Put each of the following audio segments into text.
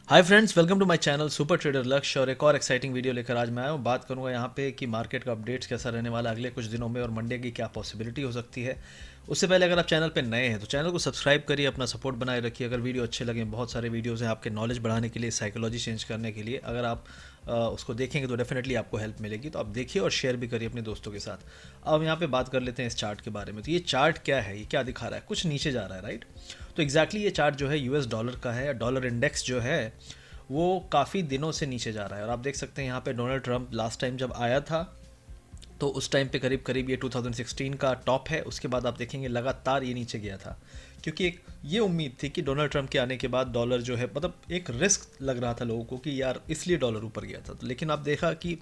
Hi friends, welcome to my channel super trader Lakshya. और एक और एक्साइटिंग वीडियो लेकर आज मैं आया हूँ। बात करूँगा यहाँ पे कि मार्केट का अपडेट्स कैसा रहने वाला है अगले कुछ दिनों में और मंडे की क्या पॉसिबिलिटी हो सकती है। उससे पहले अगर आप चैनल पे नए हैं तो चैनल को सब्सक्राइब करिए, अपना सपोर्ट बनाए रखिए। अगर वीडियो अच्छे लगे, बहुत सारे वीडियोज़ हैं आपके नॉलेज बढ़ाने के लिए, साइकोलॉजी चेंज करने के लिए। अगर आप उसको देखेंगे तो डेफिनेटली आपको हेल्प मिलेगी, तो आप देखिए और शेयर भी करिए अपने दोस्तों के साथ। अब यहाँ पे बात कर लेते हैं इस चार्ट के बारे में। तो ये चार्ट क्या है, ये क्या दिखा रहा है? कुछ नीचे जा रहा है, राइट? तो एग्जैक्टली ये चार्ट जो है यूएस डॉलर का है। डॉलर इंडेक्स जो है वो काफ़ी दिनों से नीचे जा रहा है। और आप देख सकते हैं यहाँ पे डोनाल्ड ट्रंप लास्ट टाइम जब आया था तो उस टाइम पे करीब करीब ये 2016 का टॉप है। उसके बाद आप देखेंगे लगातार ये नीचे गया था, क्योंकि एक ये उम्मीद थी कि डोनाल्ड ट्रंप के आने के बाद डॉलर जो है, मतलब एक रिस्क लग रहा था लोगों को कि यार इसलिए डॉलर ऊपर गया था। तो लेकिन आप देखा कि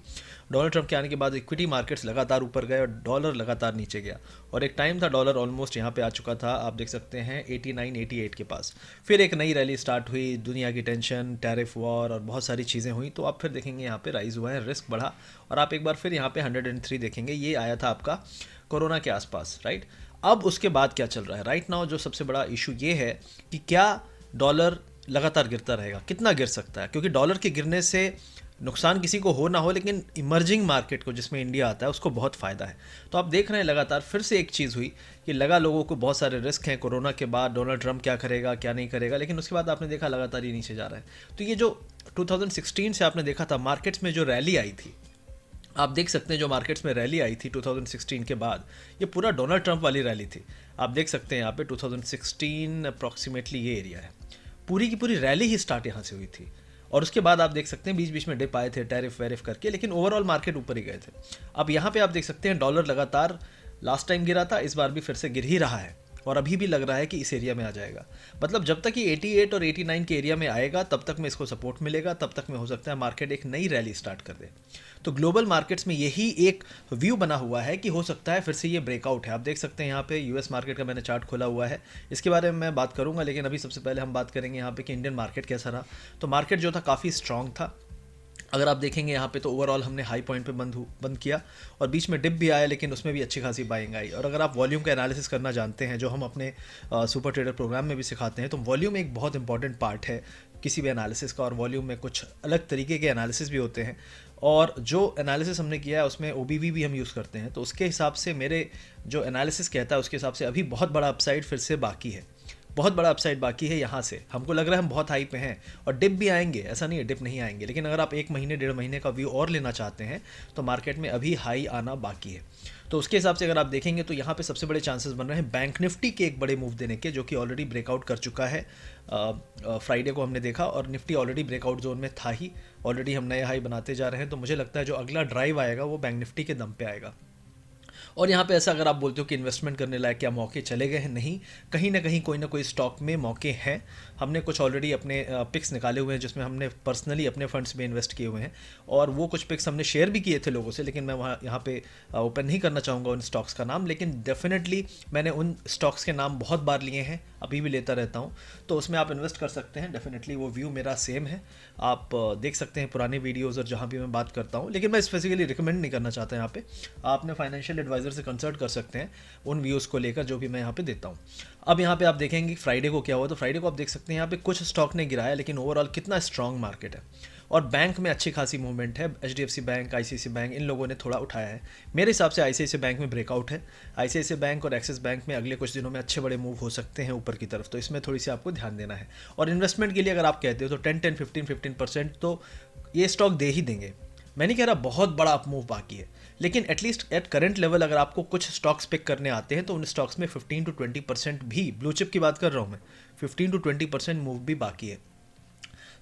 डोनाल्ड ट्रंप के आने के बाद इक्विटी मार्केट्स लगातार ऊपर गए और डॉलर लगातार नीचे गया। और एक टाइम था डॉलर ऑलमोस्ट यहाँ पे आ चुका था, आप देख सकते हैं 89 88 के पास। फिर एक नई रैली स्टार्ट हुई, दुनिया की टेंशन, टैरिफ वॉर और बहुत सारी चीज़ें हुई, तो आप फिर देखेंगे यहाँ पे राइज हुआ है, रिस्क बढ़ा। और आप एक बार फिर यहाँ पे 103 देखेंगे, ये आया था आपका कोरोना के आसपास, राइट? अब उसके बाद क्या चल रहा है राइट नाउ? जो सबसे बड़ा इशू ये है कि क्या डॉलर लगातार गिरता रहेगा, कितना गिर सकता है, क्योंकि डॉलर के गिरने से नुकसान किसी को हो ना हो, लेकिन इमर्जिंग मार्केट को जिसमें इंडिया आता है उसको बहुत फ़ायदा है। तो आप देख रहे हैं लगातार फिर से एक चीज़ हुई कि लगा लोगों को बहुत सारे रिस्क हैं कोरोना के बाद, डोनाल्ड ट्रंप क्या करेगा क्या नहीं करेगा, लेकिन उसके बाद आपने देखा लगातार ये नीचे जा रहा है। तो ये जो 2016 से आपने देखा था मार्केट्स में जो रैली आई थी, आप देख सकते हैं जो मार्केट्स में रैली आई थी 2016 के बाद, ये पूरा डोनाल्ड ट्रंप वाली रैली थी। आप देख सकते हैं यहाँ पे 2016 अप्रॉक्सीमेटली ये एरिया है, पूरी की पूरी रैली ही स्टार्ट यहाँ से हुई थी। और उसके बाद आप देख सकते हैं बीच बीच में डिप आए थे टैरिफ वैरिफ करके, लेकिन ओवरऑल मार्केट ऊपर ही गए थे। अब यहाँ पे आप देख सकते हैं डॉलर लगातार लास्ट टाइम गिरा था, इस बार भी फिर से गिर ही रहा है और अभी भी लग रहा है कि इस एरिया में आ जाएगा। मतलब जब तक ये 88 और 89 के एरिया में आएगा तब तक में इसको सपोर्ट मिलेगा, तब तक में हो सकता है मार्केट एक नई रैली स्टार्ट कर दे। तो ग्लोबल मार्केट्स में यही एक व्यू बना हुआ है कि हो सकता है फिर से ये ब्रेकआउट है। आप देख सकते हैं यहाँ पे यूएस मार्केट का मैंने चार्ट खोला हुआ है, इसके बारे में मैं बात करूंगा, लेकिन अभी सबसे पहले हम बात करेंगे यहाँ पे कि इंडियन मार्केट कैसा रहा। तो मार्केट जो था काफ़ी स्ट्रांग था। अगर आप देखेंगे यहाँ पे तो ओवरऑल हमने हाई पॉइंट पे बंद किया और बीच में डिप भी आया, लेकिन उसमें भी अच्छी खासी बाइंग आई। और अगर आप वॉल्यूम का एनालिसिस करना जानते हैं, जो हम अपने सुपर ट्रेडर प्रोग्राम में भी सिखाते हैं, तो वॉल्यूम एक बहुत इंपॉर्टेंट पार्ट है किसी भी एनालिसिस का। और वॉल्यूम में कुछ अलग तरीके के एनालिसिस भी होते हैं, और जो एनालिसिस हमने किया है उसमें ओबीवी भी हम यूज़ करते हैं। तो उसके हिसाब से मेरे जो एनालिसिस कहता है उसके हिसाब से अभी बहुत बड़ा अपसाइड फिर से बाकी है, बहुत बड़ा अपसाइड बाकी है। यहाँ से हमको लग रहा है हम बहुत हाई पे हैं, और डिप भी आएंगे, ऐसा नहीं है डिप नहीं आएंगे, लेकिन अगर आप एक महीने डेढ़ महीने का व्यू और लेना चाहते हैं तो मार्केट में अभी हाई आना बाकी है। तो उसके हिसाब से अगर आप देखेंगे तो यहाँ पे सबसे बड़े चांसेस बन रहे हैं बैंक निफ्टी के एक बड़े मूव देने के, जो कि ऑलरेडी ब्रेकआउट कर चुका है। फ्राइडे को हमने देखा और निफ्टी ऑलरेडी ब्रेकआउट जोन में था ही, ऑलरेडी हम नए हाई बनाते जा रहे हैं। तो मुझे लगता है जो अगला ड्राइव आएगा वो बैंक निफ्टी के दम पे आएगा। और यहाँ पे ऐसा अगर आप बोलते हो कि इन्वेस्टमेंट करने लायक क्या मौके चले गए हैं, नहीं, कहीं ना कोई स्टॉक में मौके हैं। हमने कुछ ऑलरेडी अपने पिक्स निकाले हुए हैं जिसमें हमने पर्सनली अपने फंड्स में इन्वेस्ट किए हुए हैं, और वो कुछ पिक्स हमने शेयर भी किए थे लोगों से, लेकिन मैं वहाँ यहाँ पे ओपन नहीं करना चाहूँगा उन स्टॉक्स का नाम। लेकिन डेफिनेटली मैंने उन स्टॉक्स के नाम बहुत बार लिए हैं, अभी भी लेता रहता हूँ। तो उसमें आप इन्वेस्ट कर सकते हैं, डेफिनेटली वो व्यू मेरा सेम है। आप देख सकते हैं पुराने वीडियोज़ और जहाँ भी मैं बात करता हूँ, लेकिन मैं स्पेसिफिकली रिकमेंड नहीं करना चाहता यहाँ पे। आप अपने फाइनेंशियल एडवाइजर से कंसल्ट कर सकते हैं उन व्यूज़ को लेकर जो भी मैं यहाँ पे देता हूँ। अब यहाँ पे आप देखेंगे फ्राइडे को क्या हुआ। तो फ्राइडे को आप देख सकते हैं यहाँ पे कुछ स्टॉक ने गिराया, लेकिन ओवरऑल कितना स्ट्रांग मार्केट है। और बैंक में अच्छी खासी मूवमेंट है, एचडीएफसी बैंक, आईसीआईसी बैंक, इन लोगों ने थोड़ा उठाया है। मेरे हिसाब से आईसीआईसी बैंक में ब्रेकआउट है। आईसीआईसी बैंक और एक्सिस बैंक में अगले कुछ दिनों में अच्छे बड़े मूव हो सकते हैं ऊपर की तरफ, तो इसमें थोड़ी सी आपको ध्यान देना है। और इन्वेस्टमेंट के लिए अगर आप कहते हो तो 10-10 15-15% तो ये स्टॉक दे ही देंगे। मैं नहीं कह रहा बहुत बड़ा अप मूव बाकी है, लेकिन एटलीस्ट एट करंट लेवल अगर आपको कुछ स्टॉक्स पिक करने आते हैं तो उन स्टॉक्स में 15-20% भी, ब्लू चिप की बात कर रहा हूँ मैं, 15-20% मूव भी बाकी है।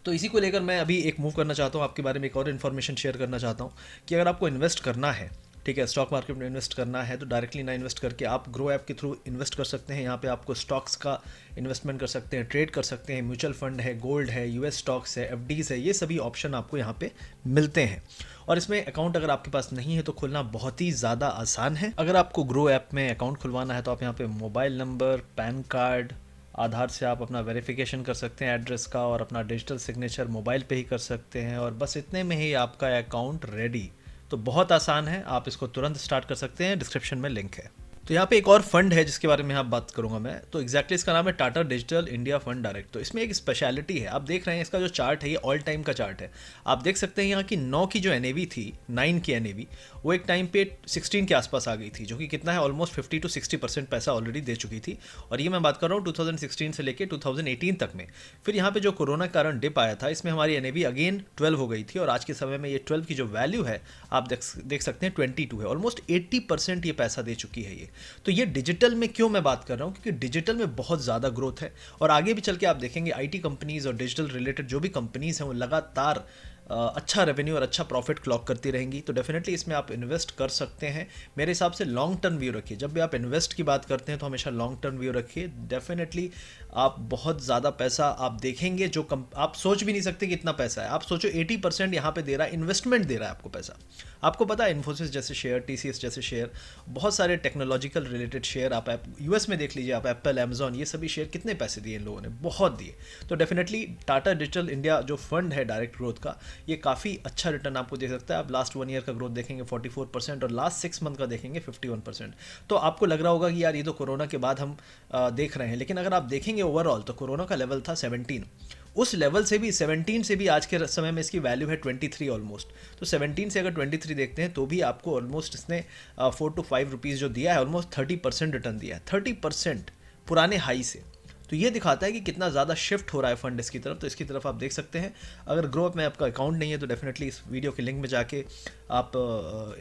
तो इसी को लेकर मैं अभी एक मूव करना चाहता हूँ, आपके बारे में एक और इन्फॉर्मेशन शेयर करना चाहता हूँ कि अगर आपको इन्वेस्ट करना है, ठीक है, स्टॉक मार्केट में इन्वेस्ट करना है, तो डायरेक्टली ना इन्वेस्ट करके आप ग्रो ऐप के थ्रू इन्वेस्ट कर सकते हैं। यहाँ पे आपको स्टॉक्स का इन्वेस्टमेंट कर सकते हैं, ट्रेड कर सकते हैं, म्यूचुअल फंड है, गोल्ड है, यूएस स्टॉक्स है, एफडीज है, ये सभी ऑप्शन आपको यहाँ पे मिलते हैं। और इसमें अकाउंट अगर आपके पास नहीं है तो खोलना बहुत ही ज़्यादा आसान है। अगर आपको ग्रो ऐप में अकाउंट खुलवाना है तो आप यहाँ पे मोबाइल नंबर, पैन कार्ड, आधार से आप अपना वेरिफिकेशन कर सकते हैं एड्रेस का, और अपना डिजिटल सिग्नेचर मोबाइल पे ही कर सकते हैं, और बस इतने में ही आपका अकाउंट रेडी। तो बहुत आसान है, आप इसको तुरंत स्टार्ट कर सकते हैं, डिस्क्रिप्शन में लिंक है। तो यहाँ पे एक और फंड है जिसके बारे में आप बात करूंगा मैं, तो एग्जैक्टली इसका नाम है Tata digital India fund direct. तो इसमें एक स्पेशलिटी है, आप देख रहे हैं इसका जो चार्ट है ये ऑल टाइम का चार्ट है। आप देख सकते हैं यहाँ की 9 की जो एनएवी थी, 9 की एनएवी, वो एक टाइम पे 16 के आसपास आ गई थी, जो कि कितना है ऑलमोस्ट 50 to 60% पैसा ऑलरेडी दे चुकी थी। और ये मैं बात कर रहा हूँ 2016 से लेकर 2018 तक में। फिर यहाँ पे जो कोरोना के कारण डिप आया था, इसमें हमारी एनएवी अगेन 12 हो गई थी, और आज के समय में ये 12 की जो वैल्यू है आप देख सकते हैं 22 है। ऑलमोस्ट 80% ये पैसा दे चुकी है ये। तो ये डिजिटल में क्यों मैं बात कर रहा हूँ, क्योंकि डिजिटल में बहुत ज़्यादा ग्रोथ है, और आगे भी चल के आप देखेंगे आईटी कंपनीज और डिजिटल रिलेटेड जो भी कंपनीज हैं वो लगातार अच्छा रेवेन्यू और अच्छा प्रॉफिट क्लॉक करती रहेंगी। तो डेफिनेटली इसमें आप इन्वेस्ट कर सकते हैं। मेरे हिसाब से लॉन्ग टर्म व्यू रखिए, जब भी आप इन्वेस्ट की बात करते हैं तो हमेशा लॉन्ग टर्म व्यू रखिए। डेफिनेटली आप बहुत ज़्यादा पैसा आप देखेंगे जो आप सोच भी नहीं सकते कि इतना पैसा है। आप सोचो 80% यहाँ पे दे रहा है, इन्वेस्टमेंट दे रहा है आपको पैसा। आपको पता है इन्फोसिस जैसे शेयर, टीसीएस जैसे शेयर, बहुत सारे टेक्नोलॉजिकल रिलेटेड शेयर, आप यूएस में देख लीजिए, आप एप्पल, अमेजॉन, ये सभी शेयर कितने पैसे दिए इन लोगों ने, बहुत दिए। तो डेफिनेटली टाटा डिजिटल इंडिया जो फंड है डायरेक्ट ग्रोथ का, ये काफ़ी अच्छा रिटर्न आपको दे सकता है। आप लास्ट 1 ईयर का ग्रोथ देखेंगे 44% और लास्ट 6 मंथ का देखेंगे 51%। तो आपको लग रहा होगा कि यार ये तो कोरोना के बाद हम देख रहे हैं, लेकिन अगर आप देखेंगे ओवरऑल तो कोरोना का लेवल था 17, उस लेवल से भी 17 से भी आज के समय में इसकी वैल्यू है 23 ऑलमोस्ट। तो 17 से अगर 23 देखते हैं तो भी आपको ऑलमोस्ट इसने 4 to 5 रुपीज़ जो दिया है, ऑलमोस्ट 30% रिटर्न दिया है, 30% पुराने हाई से। तो ये दिखाता है कि कितना ज़्यादा शिफ्ट हो रहा है फंड इसकी तरफ। तो इसकी तरफ आप देख सकते हैं। अगर ग्रो अप में आपका अकाउंट नहीं है तो डेफिनेटली इस वीडियो के लिंक में जाके आप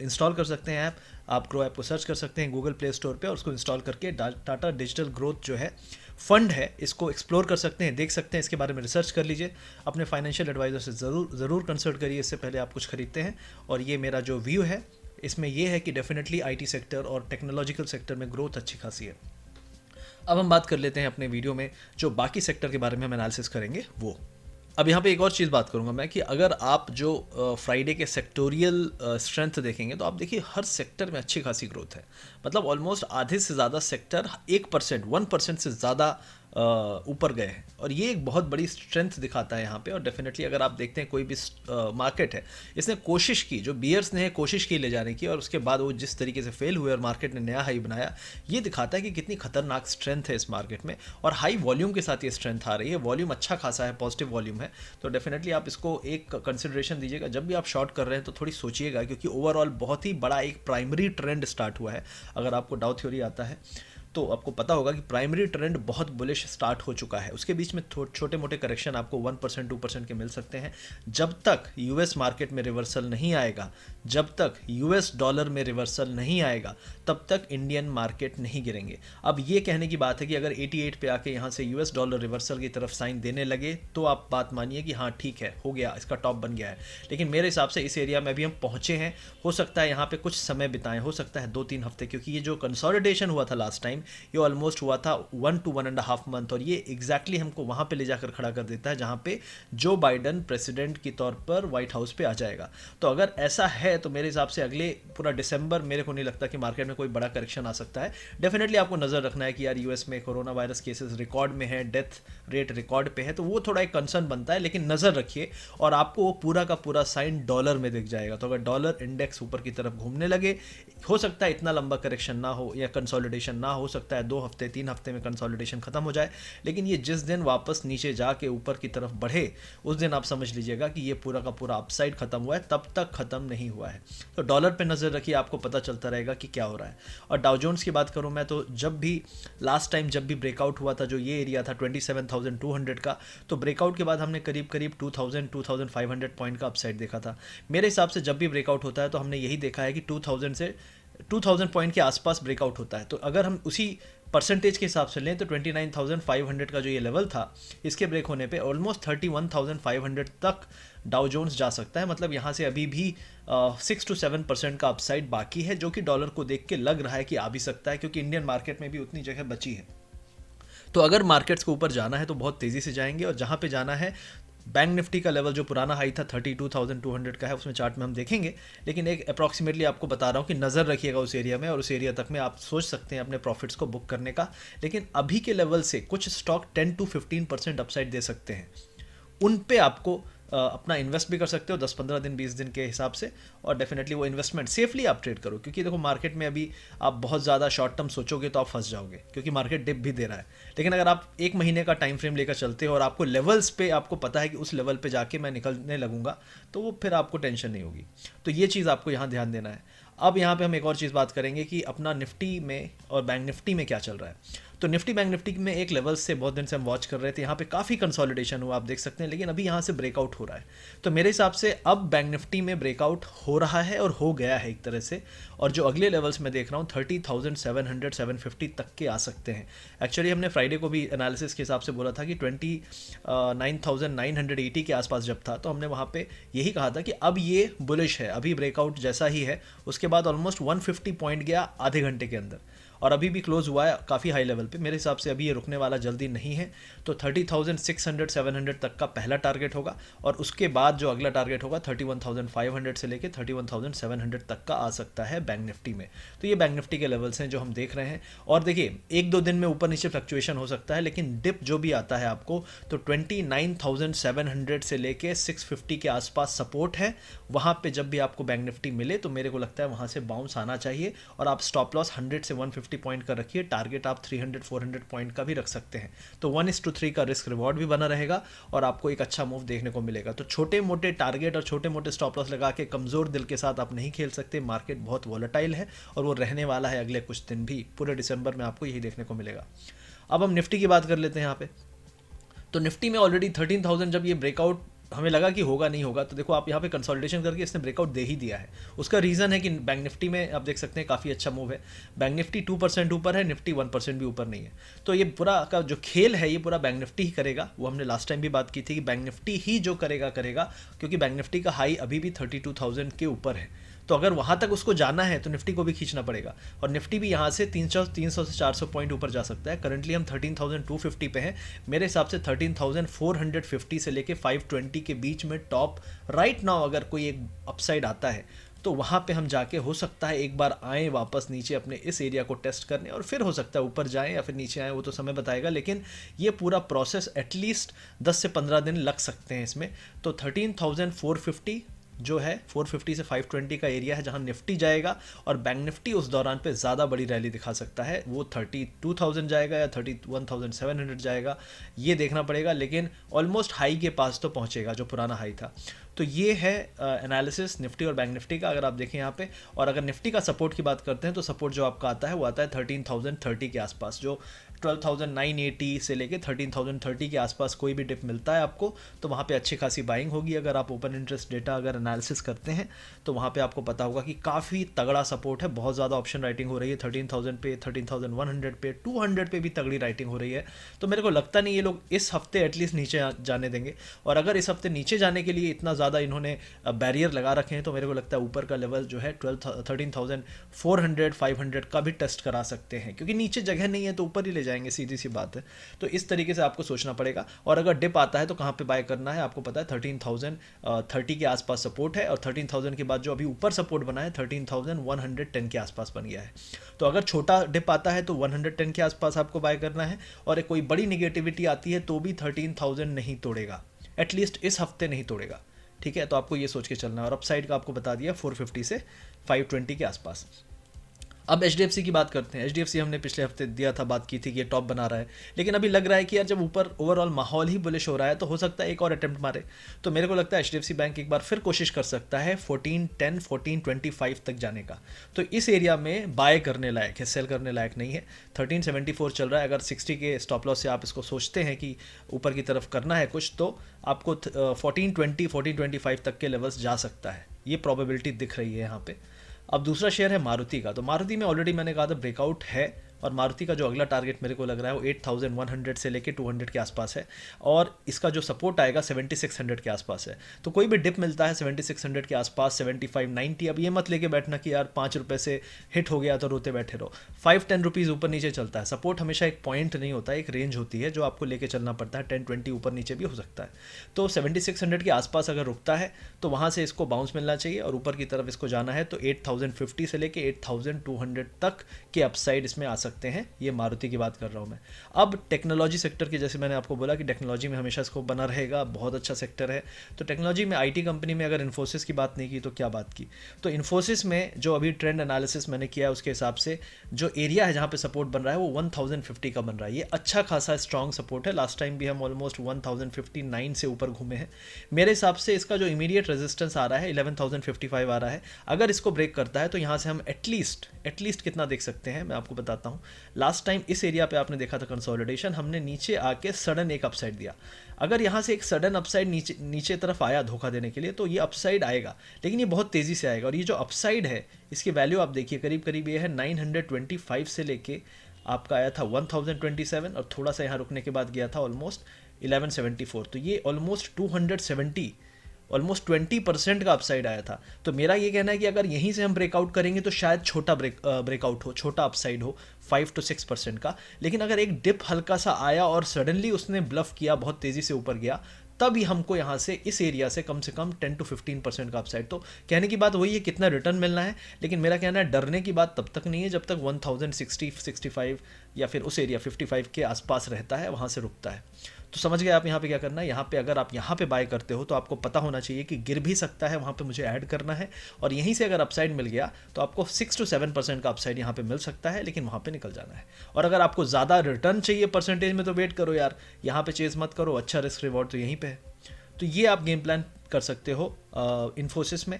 इंस्टॉल कर सकते हैं ऐप। आप ग्रो ऐप को सर्च कर सकते हैं गूगल प्ले स्टोर पे, और उसको इंस्टॉल करके टाटा डिजिटल ग्रोथ जो है फंड है, इसको एक्सप्लोर कर सकते हैं, देख सकते हैं, इसके बारे में रिसर्च कर लीजिए। अपने फाइनेंशियल एडवाइज़र से ज़रूर कंसल्ट करिए इससे पहले आप कुछ खरीदते हैं। और ये मेरा जो व्यू है इसमें ये है कि डेफिनेटली आईटी सेक्टर और टेक्नोलॉजिकल सेक्टर में ग्रोथ अच्छी खासी है। अब हम बात कर लेते हैं अपने वीडियो में जो बाकी सेक्टर के बारे में हम एनालिसिस करेंगे वो। अब यहाँ पे एक और चीज़ बात करूँगा मैं कि अगर आप जो फ्राइडे के सेक्टोरियल स्ट्रेंथ देखेंगे तो आप देखिए हर सेक्टर में अच्छी खासी ग्रोथ है। मतलब ऑलमोस्ट आधे से ज़्यादा सेक्टर 1% से ज़्यादा ऊपर गए हैं, और ये एक बहुत बड़ी स्ट्रेंथ दिखाता है यहाँ पे। और डेफिनेटली अगर आप देखते हैं कोई भी मार्केट है, इसने कोशिश की, जो बियर्स ने कोशिश की ले जाने की, और उसके बाद वो जिस तरीके से फेल हुए और मार्केट ने नया हाई बनाया, ये दिखाता है कि कितनी खतरनाक स्ट्रेंथ है इस मार्केट में। और हाई वॉल्यूम के साथ ये स्ट्रेंथ आ रही है, वॉल्यूम अच्छा खासा है, पॉजिटिव वॉल्यूम है। तो डेफिनेटली आप इसको एक कंसिडरेशन दीजिएगा। जब भी आप शॉर्ट कर रहे हैं तो थोड़ी सोचिएगा, क्योंकि ओवरऑल बहुत ही बड़ा एक प्राइमरी ट्रेंड स्टार्ट हुआ है। अगर आपको डाउ थ्योरी आता है तो आपको पता होगा कि प्राइमरी ट्रेंड बहुत बुलिश स्टार्ट हो चुका है। उसके बीच में छोटे मोटे करेक्शन आपको 1% 2% के मिल सकते हैं। जब तक यूएस मार्केट में रिवर्सल नहीं आएगा, जब तक यूएस डॉलर में रिवर्सल नहीं आएगा, तब तक इंडियन मार्केट नहीं गिरेंगे। अब ये कहने की बात है कि अगर 88 पे आके यहाँ से यूएस डॉलर रिवर्सल की तरफ साइन देने लगे तो आप बात मानिए कि हाँ ठीक है, हो गया, इसका टॉप बन गया है। लेकिन मेरे हिसाब से इस एरिया में भी हम पहुँचे हैं। हो सकता है यहाँ पे कुछ समय बिताएं, हो सकता है 2-3 हफ्ते, क्योंकि ये जो कंसोलिडेशन हुआ था लास्ट टाइम, ये ऑलमोस्ट हुआ था 1 to 1.5 मंथ, और ये एग्जैक्टली हमको वहाँ पे ले जाकर खड़ा कर देता है जहाँ पे जो बाइडन प्रेसिडेंट के तौर पर व्हाइट हाउस पे आ जाएगा। तो अगर ऐसा है तो मेरे हिसाब से अगले पूरा दिसंबर मेरे को नहीं लगता कि मार्केट में कोई बड़ा करेक्शन आ सकता है। डेफिनेटली आपको नज़र रखना है कि यार यूएस में कोरोना वायरस केसेस रिकॉर्ड में है, डेथ रेट रिकॉर्ड पे है, तो वो थोड़ा एक कंसर्न बनता है। लेकिन नज़र रखिए, और आपको वो पूरा का पूरा साइन डॉलर में दिख जाएगा। तो अगर डॉलर इंडेक्स ऊपर की तरफ घूमने लगे, हो सकता है इतना लंबा करेक्शन ना हो या कंसोलिडेशन ना हो सकता है 2 हफ्ते 3 हफ्ते में कंसोलिडेशन खत्म हो जाए। लेकिन ये जिस दिन वापस नीचे जाके ऊपर की तरफ बढ़े, उस दिन आप समझ लीजिएगा कि ये पूरा का पूरा अपसाइड खत्म हुआ है, तब तक खत्म नहीं हुआ है। तो डॉलर पे नज़र रखिए, आपको पता चलता रहेगा कि क्या हो रहा है। और डाउ जोन्स की बात करूं मैं, तो जब भी लास्ट टाइम जब भी ब्रेकआउट हुआ था, जो ये एरिया था 27,200 का, तो ब्रेकआउट के बाद हमने करीब करीब 2,500 पॉइंट का अपसाइड देखा था। मेरे हिसाब से जब भी ब्रेकआउट होता है तो हमने यही देखा है कि 2000 पॉइंट के आसपास ब्रेकआउट होता है। तो अगर हम उसी परसेंटेज के हिसाब से लें तो 29,500 का जो ये लेवल था, इसके ब्रेक होने पे ऑलमोस्ट 31,500 तक डाउ जोन्स जा सकता है। मतलब यहाँ से अभी भी 6 to 7% का अपसाइड बाकी है, जो कि डॉलर को देख के लग रहा है कि आ भी सकता है, क्योंकि इंडियन मार्केट में भी उतनी जगह बची है। तो अगर मार्केट्स को ऊपर जाना है तो बहुत तेज़ी से जाएंगे, और जहाँ पे जाना है, बैंक निफ्टी का लेवल जो पुराना हाई था 32,200 का है, उसमें चार्ट में हम देखेंगे। लेकिन एक अप्रॉक्सीमेटली आपको बता रहा हूँ कि नज़र रखिएगा उस एरिया में, और उस एरिया तक में आप सोच सकते हैं अपने प्रॉफिट्स को बुक करने का। लेकिन अभी के लेवल से कुछ स्टॉक 10 to 15% अपसाइड दे सकते हैं, उन पे आपको अपना इन्वेस्ट भी कर सकते हो 10-15 दिन 20 दिन के हिसाब से, और डेफिनेटली वो इन्वेस्टमेंट सेफली आप ट्रेड करो, क्योंकि देखो मार्केट में अभी आप बहुत ज़्यादा शॉर्ट टर्म सोचोगे तो आप फंस जाओगे, क्योंकि मार्केट डिप भी दे रहा है। लेकिन अगर आप एक महीने का टाइम फ्रेम लेकर चलते हो और आपको लेवल्स पे आपको पता है कि उस लेवल पे जाके मैं निकलने लगूंगा, तो वो फिर आपको टेंशन नहीं होगी। तो ये चीज़ आपको यहाँ ध्यान देना है। अब यहाँ पे हम एक और चीज़ बात करेंगे कि अपना निफ्टी में और बैंक निफ्टी में क्या चल रहा है। तो निफ्टी बैंक निफ्टी में एक लेवल से बहुत दिन से हम वॉच कर रहे थे, यहाँ पे काफ़ी कंसोलिडेशन हुआ आप देख सकते हैं, लेकिन अभी यहाँ से ब्रेकआउट हो रहा है। तो मेरे हिसाब से अब बैंक निफ्टी में ब्रेकआउट हो रहा है और हो गया है एक तरह से, और जो अगले लेवल्स मैं देख रहा हूँ 30,700 750 तक के आ सकते हैं। एक्चुअली हमने फ्राइडे को भी एनालिसिस के हिसाब से बोला था कि 29,980 के आसपास जब था, तो हमने वहाँ पे यही कहा था कि अब ये बुलिश है, अभी ब्रेकआउट जैसा ही है। उसके बाद ऑलमोस्ट 150 पॉइंट गया आधे घंटे के अंदर, और अभी भी क्लोज हुआ है काफ़ी हाई लेवल पे। मेरे हिसाब से अभी ये रुकने वाला जल्दी नहीं है। तो 30,600 700 तक का पहला टारगेट होगा, और उसके बाद जो अगला टारगेट होगा 31,500 से लेके 31,700 तक का आ सकता है बैंक निफ्टी में। तो ये बैंक निफ्टी के लेवल्स हैं जो हम देख रहे हैं। और देखिए 1-2 दिन में ऊपर नीचे फ्लक्चुएशन हो सकता है, लेकिन डिप जो भी आता है आपको, तो 29,700 से लेके 650 के आसपास सपोर्ट है। वहाँ पे जब भी आपको बैंक निफ्टी मिले तो मेरे को लगता है वहाँ से बाउंस आना चाहिए, और आप स्टॉप लॉस 100 से 150 पॉइंट का रखिए। टारगेट आप 300-400 पॉइंट का भी रख सकते हैं। तो 1:3 का रिस्क रिवॉर्ड भी बना रहेगा, और आपको एक अच्छा मूव देखने को मिलेगा। तो छोटे मोटे टारगेट और छोटे मोटे स्टॉप लॉस लगा के कमज़ोर दिल के साथ आप नहीं खेल सकते। मार्केट बहुत वॉलेटाइल है, और वो रहने वाला है अगले कुछ दिन भी। पूरे दिसंबर में आपको यही देखने को मिलेगा। अब हम निफ्टी की बात कर लेते हैं यहाँ पे। तो निफ्टी में ऑलरेडी 13,000 जब ये ब्रेकआउट हमें लगा कि होगा नहीं होगा, तो देखो आप यहाँ पे कंसोलिडेशन करके इसने ब्रेकआउट दे ही दिया है। उसका रीज़न है कि बैंक निफ्टी में आप देख सकते हैं काफ़ी अच्छा मूव है। बैंक निफ्टी 2% ऊपर है, निफ्टी 1% भी ऊपर नहीं है। तो ये पूरा का जो खेल है ये पूरा बैंक निफ्टी ही करेगा। वो हमने लास्ट टाइम भी बात की थी कि बैंक निफ्टी ही जो करेगा, क्योंकि बैंक निफ्टी का हाई अभी भी 32,000 के ऊपर है। तो अगर वहाँ तक उसको जाना है तो निफ्टी को भी खींचना पड़ेगा, और निफ्टी भी यहाँ से 300 से 400 पॉइंट ऊपर जा सकता है। करंटली हम 13,250 पे हैं। मेरे हिसाब से 13,450 से लेके 520 के बीच में टॉप राइट नाउ अगर कोई एक अपसाइड आता है, तो वहाँ पे हम जाके हो सकता है एक बार आए वापस नीचे अपने इस एरिया को टेस्ट करने, और फिर हो सकता है ऊपर जाएं या फिर नीचे आएँ, वो तो समय बताएगा। लेकिन ये पूरा प्रोसेस एटलीस्ट 10 से 15 दिन लग सकते हैं इसमें। तो 13,450 जो है 450 से 520 का एरिया है जहां निफ्टी जाएगा, और बैंक निफ्टी उस दौरान पे ज़्यादा बड़ी रैली दिखा सकता है। वो 32,000 जाएगा या 31,700 जाएगा, ये देखना पड़ेगा। लेकिन ऑलमोस्ट हाई के पास तो पहुंचेगा जो पुराना हाई था। तो ये है एनालिसिस निफ्टी और बैंक निफ्टी का, अगर आप देखें यहाँ पे। और अगर निफ्टी का सपोर्ट की बात करते हैं तो सपोर्ट जो आपका आता है वो आता है 13,030 के आसपास, जो 12,980 से लेके 13,030 के आसपास कोई भी डिप मिलता है आपको, तो वहाँ पे अच्छी खासी बाइंग होगी। अगर आप ओपन इंटरेस्ट डेटा अगर एनालिसिस करते हैं तो वहाँ पे आपको पता होगा कि काफ़ी तगड़ा सपोर्ट है। बहुत ज़्यादा ऑप्शन राइटिंग हो रही है 13,000 पे, 13,100 पे, 200 पे भी तगड़ी राइटिंग हो रही है। तो मेरे को लगता नहीं ये लोग इस हफ्ते एटलीस्ट नीचे जाने देंगे। और अगर इस हफ्ते नीचे जाने के लिए इतना ज़्यादा इन्होंने बैरियर लगा रखे हैं, तो मेरे को लगता है ऊपर का लेवल जो है 13,400 500 का भी टेस्ट करा सकते हैं, क्योंकि नीचे जगह नहीं है तो ऊपर ही ले जाएंगे, सीधी सी बात है। तो इस तरीके से आपको सोचना पड़ेगा। और अगर डिप आता है तो कहाँ पे बाय करना है, आपको पता है 13,030 के आसपास सपोर्ट है, और 13,000 के बाद जो अभी ऊपर सपोर्ट बना है 13,110 के आसपास बन गया है। तो अगर छोटा डिप आता है तो 110 के आसपास आपको बाय करना है, और एक कोई बड़ी निगेटिविटी आती है तो भी 13,000 नहीं तोड़ेगा, एटलीस्ट इस हफ्ते नहीं तोड़ेगा। ठीक है, तो आपको ये सोच के चलना है। और अपसाइड का आपको बता दिया 450 से 520 के आसपास। अब HDFC की बात करते हैं। HDFC हमने पिछले हफ्ते दिया था, बात की थी कि ये टॉप बना रहा है, लेकिन अभी लग रहा है कि यार जब ऊपर ओवरऑल माहौल ही बुलिश हो रहा है तो हो सकता है एक और अटेम्प्ट मारे। तो मेरे को लगता है HDFC बैंक एक बार फिर कोशिश कर सकता है 1410 1425 तक जाने का। तो इस एरिया में बाय करने लायक है, सेल करने लायक नहीं है। 1374 चल रहा है। अगर 60 के स्टॉप लॉस से आप इसको सोचते हैं कि ऊपर की तरफ करना है कुछ, तो आपको 1420 1425 तक के लेवल्स जा सकता है, ये प्रोबेबिलिटी दिख रही है यहाँ पे। अब दूसरा शेयर है मारुति का। तो मारुति में ऑलरेडी मैंने कहा था ब्रेकआउट है, और मारुति का जो अगला टारगेट मेरे को लग रहा है वो 8,100 से लेके 200 के आसपास है, और इसका जो सपोर्ट आएगा 7,600 के आसपास है। तो कोई भी डिप मिलता है 7,600 के आसपास, 75-90, अब ये मत लेके बैठना कि यार 5 रुपये से हिट हो गया तो रोते बैठे रहो। 5-10 रुपीज़ ऊपर नीचे चलता है। सपोर्ट हमेशा एक पॉइंट नहीं होता है, एक रेंज होती है जो आपको लेके चलना पड़ता है। 10-20 ऊपर नीचे भी हो सकता है। तो 7,600 के आसपास अगर रुकता है तो वहाँ से इसको बाउंस मिलना चाहिए, और ऊपर की तरफ इसको जाना है तो 8,050 से लेके 8,200 तक के अपसाइड इसमें आ सकता है। सकते हैं। ये मारुति की बात कर रहा हूँ मैं। अब टेक्नोलॉजी सेक्टर की, जैसे मैंने आपको बोला कि टेक्नोलॉजी में हमेशा स्कोप बना रहेगा, बहुत अच्छा सेक्टर है। तो टेक्नोलॉजी में आईटी कंपनी में अगर इन्फोसिस की बात नहीं की तो क्या बात की। तो इन्फोसिस में जो अभी ट्रेंड एनालिसिस मैंने किया है उसके हिसाब से जो एरिया है जहाँ पे सपोर्ट बन रहा है वो 1050 का बन रहा है। ये अच्छा खासा स्ट्रॉन्ग सपोर्ट है। लास्ट टाइम भी हम ऑलमोस्ट 1059 से ऊपर घूमे हैं। मेरे हिसाब से इसका जो इमीडिएट रेजिस्टेंस आ रहा है 11,055 आ रहा है। अगर इसको ब्रेक करता है तो यहाँ से हम एटलीस्ट कितना देख सकते हैं मैं आपको बताता हूँ। लास्ट टाइम इस एरिया पे आपने देखा था कंसोलिडेशन, हमने नीचे आके सडन एक अपसाइड दिया। अगर यहाँ से एक सडन अपसाइड नीचे तरफ आया धोखा देने के लिए तो ये अपसाइड आएगा, लेकिन ये बहुत तेज़ी से आएगा। और ये जो अपसाइड है इसकी वैल्यू आप देखिए करीब करीब ये है 925 से लेके आपका आया था 1027 और थोड़ा सा यहाँ रुकने के बाद गया था ऑलमोस्ट 1174। तो ये ऑलमोस्ट 270 ऑलमोस्ट 20% का अपसाइड आया था। तो मेरा ये कहना है कि अगर यहीं से हम ब्रेकआउट करेंगे तो शायद छोटा ब्रेकआउट हो, छोटा अपसाइड हो 5 to 6% का। लेकिन अगर एक डिप हल्का सा आया और सडनली उसने ब्लफ किया, बहुत तेज़ी से ऊपर गया, तभी हमको यहाँ से इस एरिया से कम 10 to 15% का अपसाइड। तो कहने की बात वही है कितना रिटर्न मिलना है, लेकिन मेरा कहना है डरने की बात तब तक नहीं है जब तक 1060 65 या फिर उस एरिया 55 के आसपास रहता है, वहाँ से रुकता है। तो समझ गए आप यहाँ पे क्या करना है। यहाँ पे अगर आप यहाँ पे बाय करते हो तो आपको पता होना चाहिए कि गिर भी सकता है, वहाँ पे मुझे ऐड करना है। और यहीं से अगर अपसाइड मिल गया तो आपको 6 to 7% का अपसाइड यहाँ पे मिल सकता है, लेकिन वहाँ पे निकल जाना है। और अगर आपको ज़्यादा रिटर्न चाहिए परसेंटेज में तो वेट करो यार, यहाँ पे चेज मत करो, अच्छा रिस्क रिवॉर्ड तो यहीं पे है। तो ये आप गेम प्लान कर सकते हो इन्फोसिस में।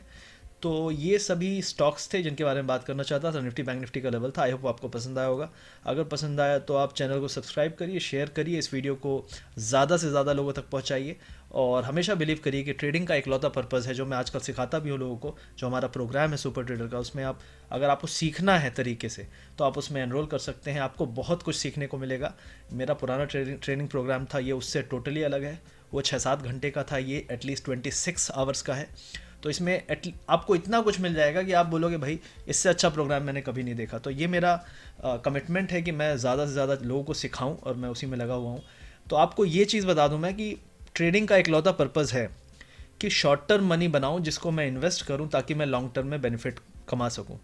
तो ये सभी स्टॉक्स थे जिनके बारे में बात करना चाहता था। निफ्टी बैंक निफ्टी का लेवल था। आई होप आपको पसंद आया होगा। अगर पसंद आया तो आप चैनल को सब्सक्राइब करिए, शेयर करिए, इस वीडियो को ज़्यादा से ज़्यादा लोगों तक पहुंचाइए। और हमेशा बिलीव करिए कि ट्रेडिंग का इकलौता पर्पज़ है जो मैं आजकल सिखाता भी हूँ लोगों को, जो हमारा प्रोग्राम है सुपर ट्रेडर का, उसमें आप अगर आपको सीखना है तरीके से तो आप उसमें एनरोल कर सकते हैं। आपको बहुत कुछ सीखने को मिलेगा। मेरा पुराना ट्रेनिंग प्रोग्राम था, ये उससे टोटली अलग है। वो 6-7 घंटे का था, ये एटलीस्ट 26 आवर्स का है। तो इसमें आपको इतना कुछ मिल जाएगा कि आप बोलोगे भाई इससे अच्छा प्रोग्राम मैंने कभी नहीं देखा। तो ये मेरा कमिटमेंट है कि मैं ज़्यादा से ज़्यादा लोगों को सिखाऊं और मैं उसी में लगा हुआ हूँ। तो आपको ये चीज़ बता दूं मैं कि ट्रेडिंग का इकलौता पर्पज़ है कि शॉर्ट टर्म मनी बनाऊं जिसको मैं इन्वेस्ट करूं ताकि मैं लॉन्ग टर्म में बेनिफिट कमा सकूं।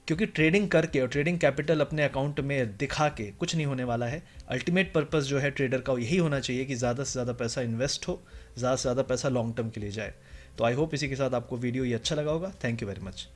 क्योंकि ट्रेडिंग करके और ट्रेडिंग कैपिटल अपने अकाउंट में दिखा के कुछ नहीं होने वाला है। अल्टीमेट पर्पस जो है ट्रेडर का यही होना चाहिए कि ज़्यादा से ज़्यादा पैसा इन्वेस्ट हो, ज़्यादा से ज़्यादा पैसा लॉन्ग टर्म के लिए जाए। तो आई होप इसी के साथ आपको वीडियो ये अच्छा लगा होगा। Thank you very much.